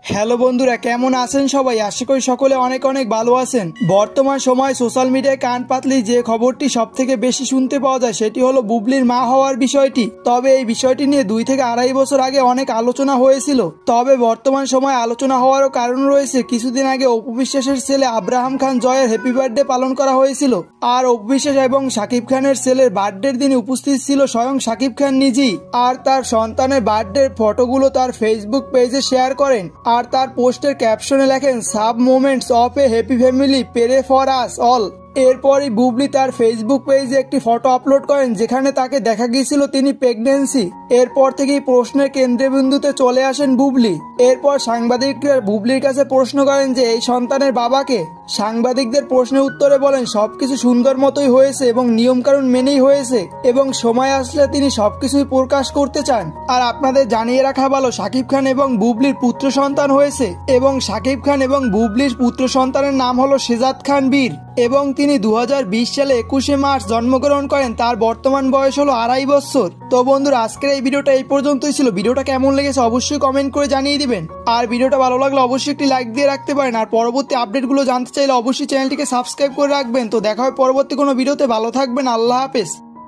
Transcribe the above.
Hello বন্ধুরা, কেমন আছেন সবাই? আশা করি সকলে অনেক অনেক ভালো আছেন। বর্তমান সময় সোশ্যাল মিডিয়ায় কান পাতলেই যে খবরটি সব থেকে বেশি শুনতে পাওয়া যায় সেটি হলো বুবলির মা হওয়ার বিষয়টি। তবে এই বিষয়টি নিয়ে 2 থেকে আড়াই বছর আগে অনেক আলোচনা হয়েছিল। তবে বর্তমান সময় আলোচনা হওয়ারও কারণ রয়েছে। কিছুদিন আগে অপু বিশ্বাসের ছেলে আব্রাহাম খান জয়ের হ্যাপি বার্থডে পালন করা হয়েছিল। আর অপু বিশ্বাস এবং শাকিব খানের ছেলের বার্থডের দিনে উপস্থিত ছিল স্বয়ং শাকিব খান নিজেই। আর তার সন্তানের বার্থডের ফটোগুলো তার ফেসবুক পেজে শেয়ার করেন। আর তার পোস্টের ক্যাপশনে লেখেন, সাব moments of a happy family, pray for us all. এরপরই বুবলি তার ফেসবুক পেজে একটি ফটো আপলোড করেন যেখানে তাকে দেখা গিয়েছিল তিনি প্রেগনেন্সি। এরপর থেকেই প্রশ্নের কেন্দ্রবিন্দুতে চলে আসেন বুবলি। এরপর সাংবাদিকরা বুবলির কাছে প্রশ্ন করেন যে এই সন্তানের বাবাকে। সাংবাদিকদের প্রশ্নের উত্তরে বলেন সবকিছু সুন্দর মতোই হয়েছে এবং নিয়মকানুন মেনেই হয়েছে এবং সময় আসলে তিনি সবকিছুই প্রকাশ করতে চান। আর আপনাদের জানিয়ে রাখা ভালো, শাকিব খান এবং বুবলির পুত্র সন্তান হয়েছে এবং শাকিব খান এবং বুবলির পুত্র সন্তানের নাম হলো শেজাদ খান বীর এবং তিনি 2020 সালে 21শে মার্চ জন্মগ্রহণ করেন। তার বর্তমান বয়স হলো 2.5 বছর। তো বন্ধুরা, আজকের এই ভিডিওটা এই পর্যন্তই ছিল। ভিডিওটা কেমন লেগেছে অবশ্যই কমেন্ট করে জানিয়ে দিবেন। আর ভিডিওটা ভালো লাগলে অবশ্যই একটি লাইক দিয়ে রাখতে পারেন। আর পরবর্তী আপডেটগুলো জানতে চাইলে অবশ্যই চ্যানেলটিকে সাবস্ক্রাইব করে রাখবেন। তো দেখা হয় পরবর্তী কোনো ভিডিওতে। ভালো থাকবেন। আল্লাহ হাফেজ।